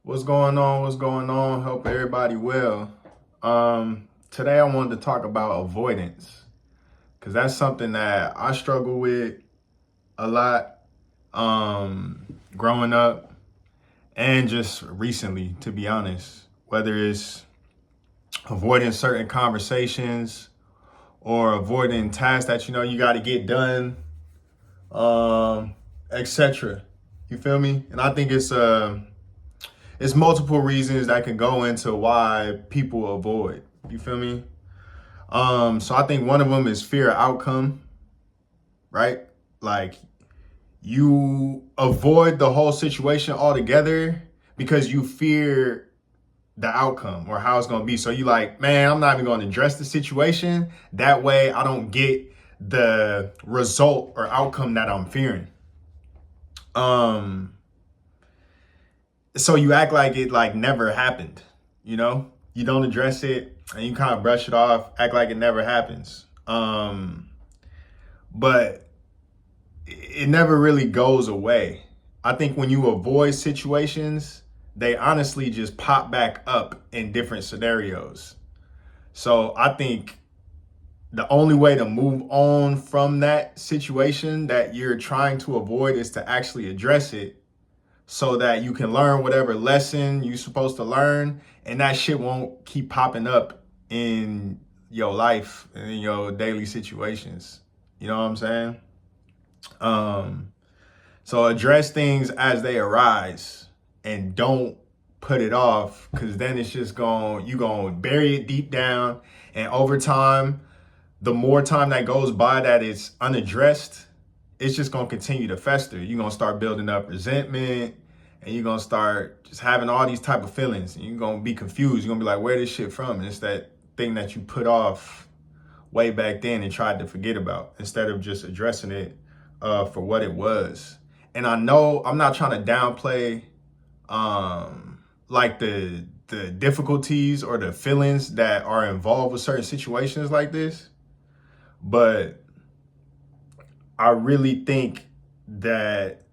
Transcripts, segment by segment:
What's going on? What's going on? Hope everybody well. Today I wanted to talk about avoidance because that's something that I struggle with a lot growing up and just recently, to be honest. Whether it's avoiding certain conversations or avoiding tasks that you know you got to get done, etc. You feel me? And I think it's multiple reasons that can go into why people avoid. You feel me? So I think one of them is fear of outcome, right? Like you avoid the whole situation altogether because you fear the outcome or how it's gonna be. So you like, man, I'm not even gonna address the situation. That way I don't get the result or outcome that I'm fearing. Um, so you act like it like never happened, you know? You don't address it and you kind of brush it off, act like it never happens. But it never really goes away. I think when you avoid situations, they honestly just pop back up in different scenarios. So I think the only way to move on from that situation that you're trying to avoid is to actually address it so that you can learn whatever lesson you're supposed to learn and that shit won't keep popping up in your life and in your daily situations. You know what I'm saying? Um, so address things as they arise and don't put it off because then it's just you gonna bury it deep down, and over time, the more time that goes by that it's unaddressed, it's just gonna continue to fester. You're gonna start building up resentment and you're gonna start just having all these type of feelings and you're gonna be confused. You're gonna be like, where this shit from? And it's that thing that you put off way back then and tried to forget about instead of just addressing it for what it was. And I know I'm not trying to downplay like the difficulties or the feelings that are involved with certain situations like this, but I really think that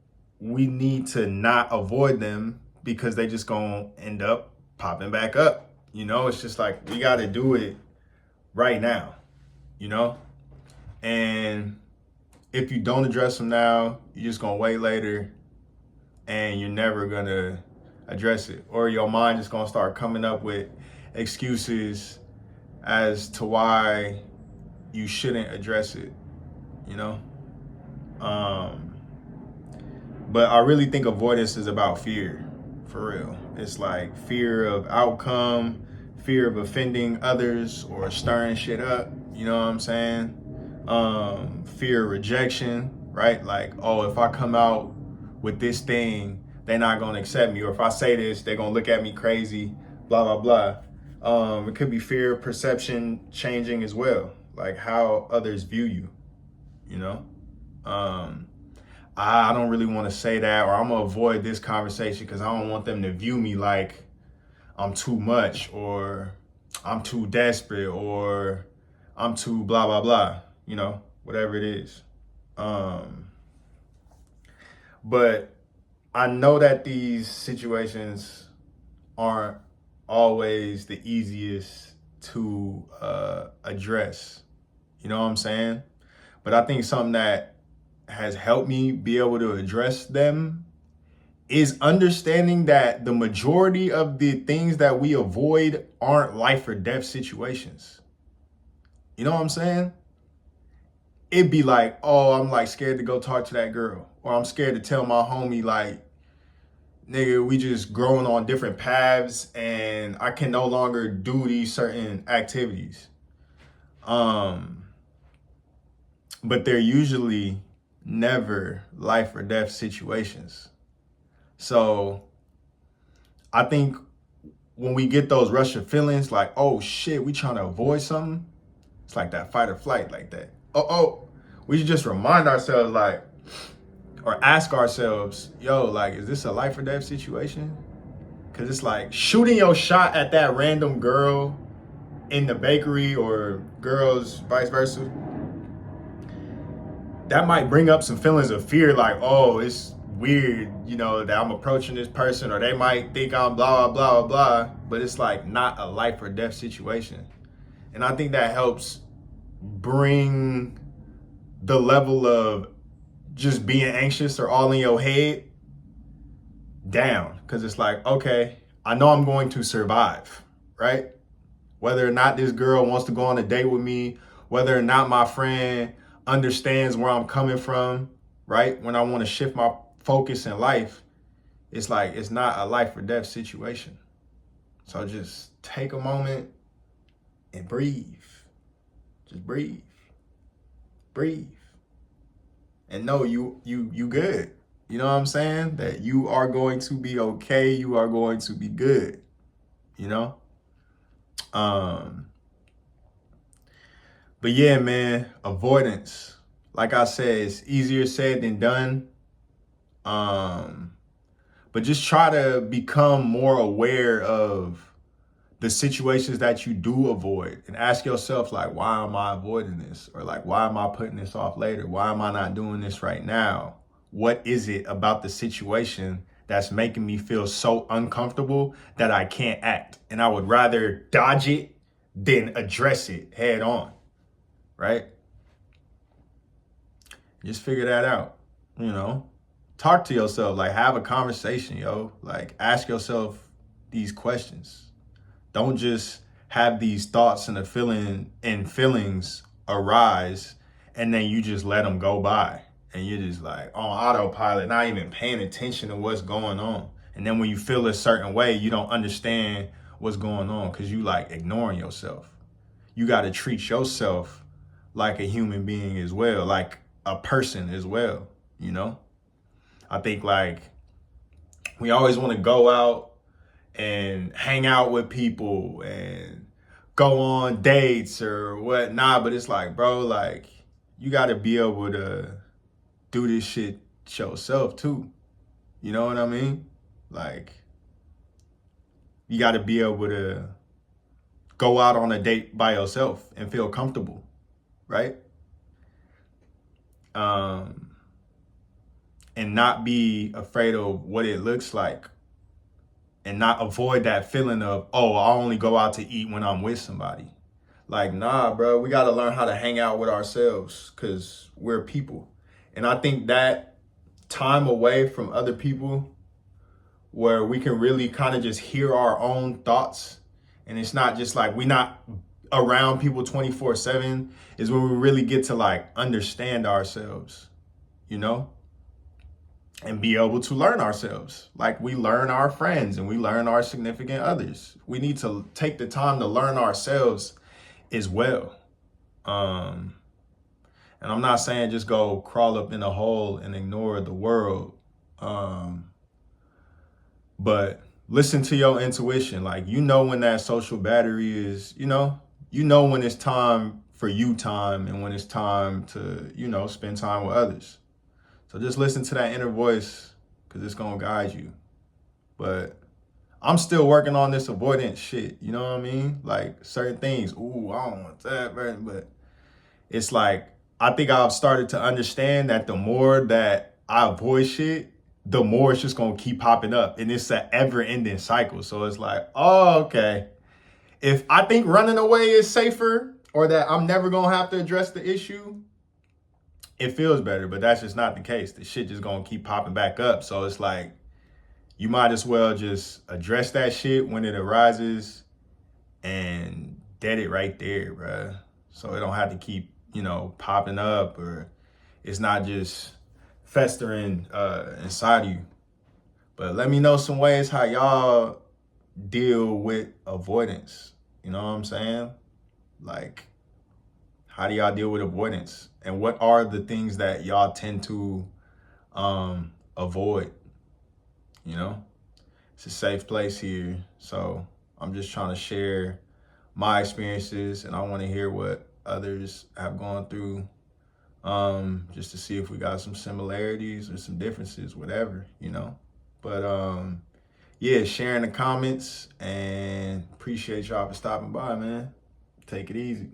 we need to not avoid them because they just gonna end up popping back up. You know, it's just like we gotta do it right now, you know? And if you don't address them now, you're just gonna wait later and you're never gonna address it. Or your mind is gonna start coming up with excuses as to why you shouldn't address it, you know? But I really think avoidance is about fear, for real. It's like fear of outcome, fear of offending others or stirring shit up, you know what I'm saying? Fear of rejection, right? Like, oh, if I come out with this thing, they're not gonna accept me. Or if I say this, they're gonna look at me crazy, blah, blah, blah. It could be fear of perception changing as well, like how others view you, you know? I don't really want to say that, or I'm gonna avoid this conversation because I don't want them to view me like I'm too much, or I'm too desperate, or I'm too blah blah blah. You know, whatever it is. But I know that these situations aren't always the easiest to address. You know what I'm saying? But I think something that has helped me be able to address them is understanding that the majority of the things that we avoid aren't life or death situations. You know what I'm saying? It'd be like, oh, I'm like scared to go talk to that girl, or I'm scared to tell my homie, like, nigga, we just growing on different paths and I can no longer do these certain activities. But they're usually never life or death situations. So I think when we get those rush of feelings like, oh shit, we trying to avoid something, it's like that fight or flight, like that. We should just remind ourselves, like, or ask ourselves, yo, like, is this a life or death situation? Cause it's like shooting your shot at that random girl in the bakery or girls vice versa. That might bring up some feelings of fear, like, oh, it's weird, you know, that I'm approaching this person, or they might think I'm blah, blah, blah, blah, but it's like not a life or death situation. And I think that helps bring the level of just being anxious or all in your head down. Cause it's like, okay, I know I'm going to survive, right? Whether or not this girl wants to go on a date with me, whether or not my friend understands where I'm coming from, right? When I want to shift my focus in life, it's like, it's not a life or death situation. So just take a moment and breathe. Just breathe. Breathe. And know you good. You know what I'm saying? That you are going to be okay. You are going to be good. You know? But yeah, man, avoidance. Like I said, it's easier said than done. But just try to become more aware of the situations that you do avoid and ask yourself, like, why am I avoiding this? Or like, why am I putting this off later? Why am I not doing this right now? What is it about the situation that's making me feel so uncomfortable that I can't act? And I would rather dodge it than address it head on, right? Just figure that out, you know? Talk to yourself, like have a conversation, yo. Like ask yourself these questions. Don't just have these thoughts and feelings arise and then you just let them go by. And you're just like on autopilot, not even paying attention to what's going on. And then when you feel a certain way, you don't understand what's going on because you like ignoring yourself. You got to treat yourself like a human being as well, like a person as well, you know? I think like we always want to go out and hang out with people and go on dates or whatnot. But it's like, bro, like you got to be able to do this shit yourself too. You know what I mean? Like you got to be able to go out on a date by yourself and feel comfortable, right? And not be afraid of what it looks like and not avoid that feeling of, oh, I only go out to eat when I'm with somebody. Like, nah, bro, we got to learn how to hang out with ourselves because we're people. And I think that time away from other people where we can really kind of just hear our own thoughts and it's not just like we're not around people 24/7 is when we really get to like understand ourselves, you know? And be able to learn ourselves like we learn our friends and we learn our significant others. We need to take the time to learn ourselves as well. And I'm not saying just go crawl up in a hole and ignore the world. But listen to your intuition. Like, you know, when that social battery is, you know when it's time for you time and when it's time to, you know, spend time with others. So just listen to that inner voice because it's going to guide you. But I'm still working on this avoidance shit. You know what I mean? Like certain things. Ooh, I don't want that. But it's like, I think I've started to understand that the more that I avoid shit, the more it's just going to keep popping up. And it's an ever ending cycle. So it's like, oh, okay. If I think running away is safer or that I'm never going to have to address the issue, it feels better, but that's just not the case. The shit just gonna keep popping back up. So it's like, you might as well just address that shit when it arises and dead it right there, bruh. So it don't have to keep, you know, popping up or it's not just festering inside you. But let me know some ways how y'all deal with avoidance. You know what I'm saying? Like, how do y'all deal with avoidance? And what are the things that y'all tend to avoid? You know, it's a safe place here. So I'm just trying to share my experiences and I want to hear what others have gone through just to see if we got some similarities or some differences, whatever, you know. But yeah, sharing the comments and appreciate y'all for stopping by, man. Take it easy.